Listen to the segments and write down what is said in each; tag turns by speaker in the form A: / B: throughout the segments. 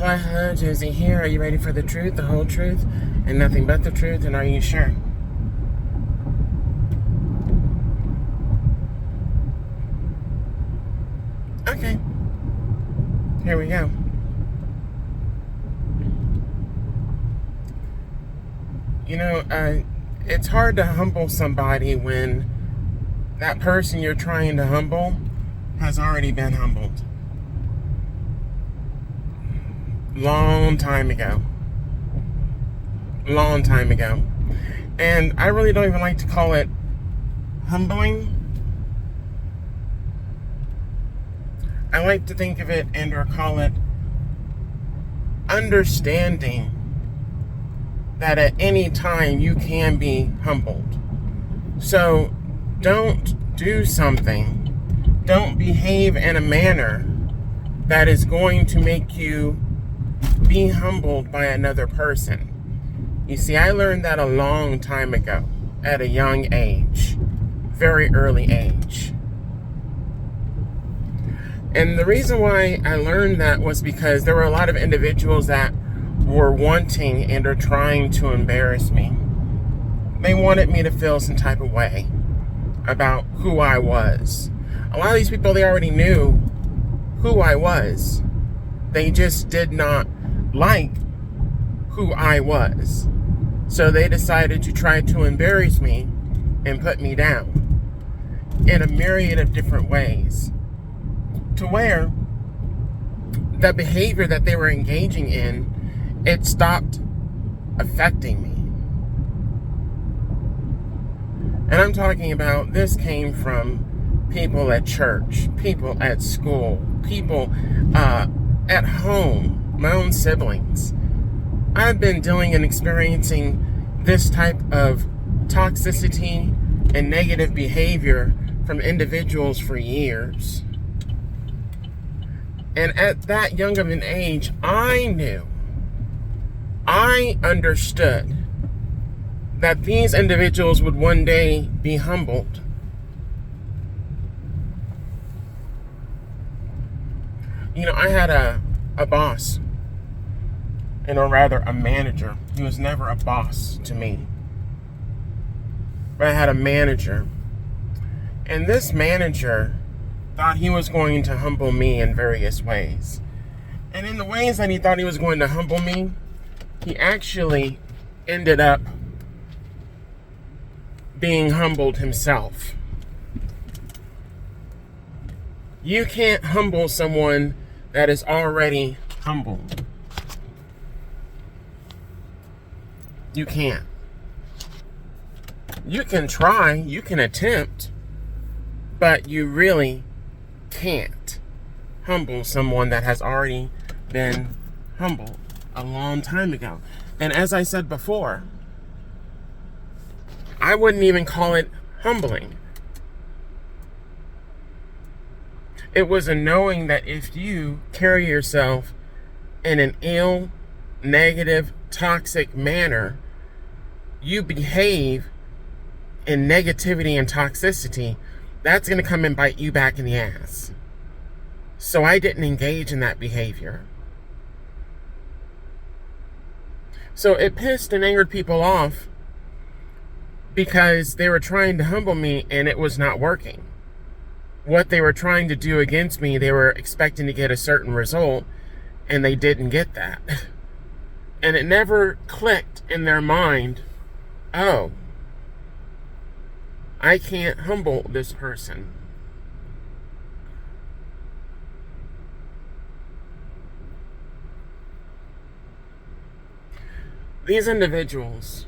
A: Hello, hello, Josie here. Are you ready for the truth, the whole truth, and nothing but the truth? And are you sure? Okay. Here we go. You know, it's hard to humble somebody when that person you're trying to humble has already been humbled. Long time ago. Long time ago. And I really don't even like to call it humbling. I like to think of it and or call it understanding that at any time you can be humbled. So don't do something, don't behave in a manner that is going to make you be humbled by another person. You see, I learned that a long time ago at a young age, very early age. And the reason why I learned that was because there were a lot of individuals that were wanting and are trying to embarrass me. They wanted me to feel some type of way about who I was. A lot of these people, they already knew who I was. They just did not like who I was. So they decided to try to embarrass me and put me down in a myriad of different ways, to where the behavior that they were engaging in, it stopped affecting me. And I'm talking about, this came from people at church, people at school, people at home, my own siblings. I've been dealing and experiencing this type of toxicity and negative behavior from individuals for years. And at that young of an age, I understood that these individuals would one day be humbled. You know, I had a boss, or rather a manager. He was never a boss to me. But I had a manager. And this manager thought he was going to humble me in various ways. And in the ways that he thought he was going to humble me, he actually ended up being humbled himself. You can't humble someone that is already humbled. You can't. You can try, you can attempt, but you really can't humble someone that has already been humbled a long time ago. And as I said before, I wouldn't even call it humbling. It was a knowing that if you carry yourself in an ill, negative, toxic manner, you behave in negativity and toxicity, that's going to come and bite you back in the ass. So I didn't engage in that behavior. So it pissed and angered people off because they were trying to humble me and it was not working. What they were trying to do against me, they were expecting to get a certain result, and they didn't get that. And it never clicked in their mind, oh, I can't humble this person. These individuals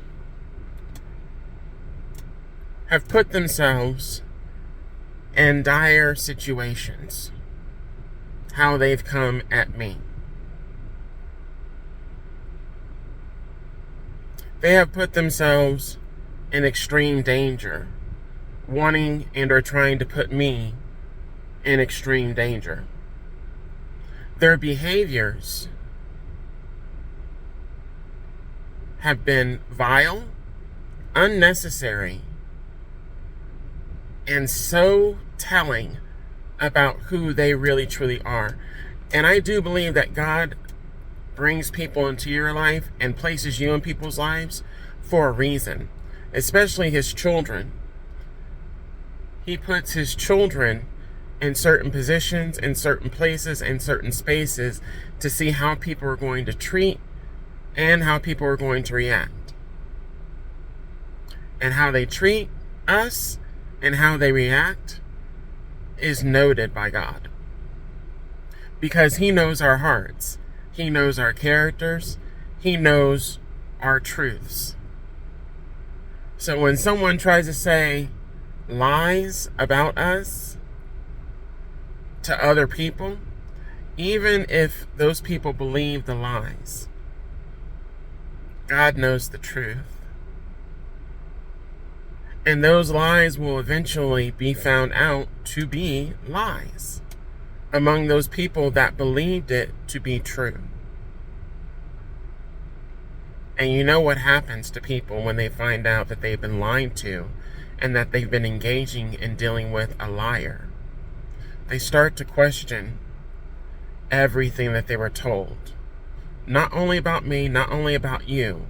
A: have put themselves in dire situations. How they've come at me. They have put themselves in extreme danger, wanting and are trying to put me in extreme danger. Their behaviors have been vile, unnecessary, and so telling about who they really truly are. And I do believe that God brings people into your life and places you in people's lives for a reason, especially his children. He puts his children in certain positions, in certain places, in certain spaces to see how people are going to treat and how people are going to react. And how they treat us and how they react is noted by God. Because he knows our hearts. He knows our characters. He knows our truths. So when someone tries to say lies about us to other people, even if those people believe the lies, God knows the truth. And those lies will eventually be found out to be lies among those people that believed it to be true. And you know what happens to people when they find out that they've been lied to and that they've been engaging in dealing with a liar. They start to question everything that they were told. Not only about me, not only about you,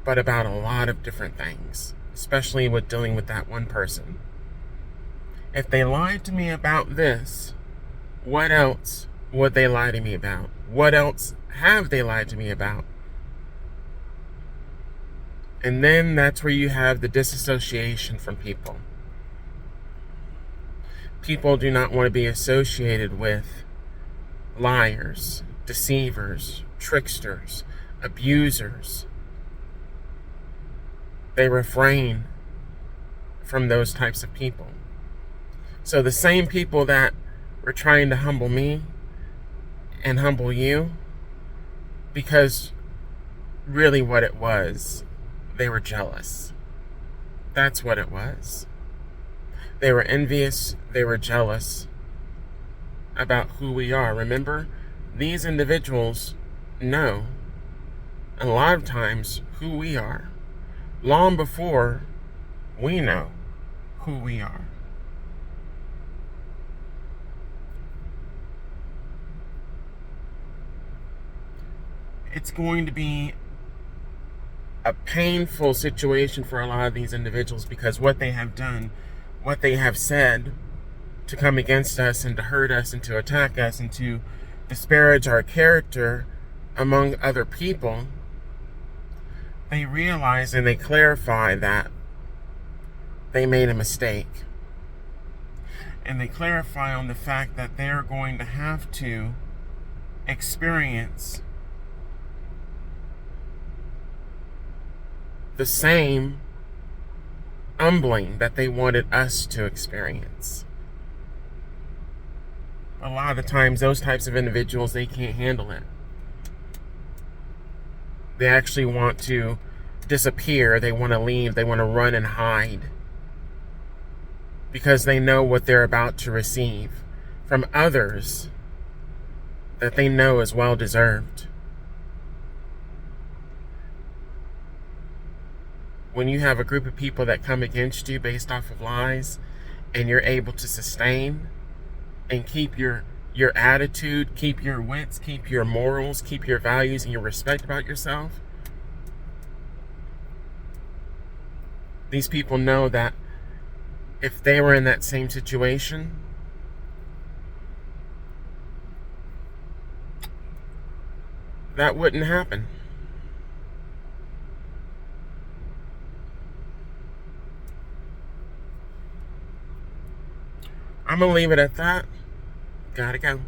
A: but about a lot of different things, especially with dealing with that one person. If they lied to me about this, what else would they lie to me about? What else have they lied to me about? And then that's where you have the disassociation from people. People do not want to be associated with liars, deceivers, tricksters, abusers. They refrain from those types of people. So the same people that were trying to humble me and humble you, because really what it was, they were jealous. That's what it was. They were envious. They were jealous about who we are. Remember, these individuals know a lot of times who we are long before we know who we are. It's going to be a painful situation for a lot of these individuals because what they have done, what they have said to come against us and to hurt us and to attack us and to disparage our character among other people, they realize and they clarify that they made a mistake. And they clarify on the fact that they're going to have to experience the same humbling that they wanted us to experience. A lot of the times, those types of individuals, they can't handle it. They actually want to disappear. They want to leave. They want to run and hide. Because they know what they're about to receive from others that they know is well deserved. When you have a group of people that come against you based off of lies, and you're able to sustain and keep your attitude, keep your wits, keep your morals, keep your values and your respect about yourself, these people know that if they were in that same situation, that wouldn't happen. I'm going to leave it at that. Gotta go.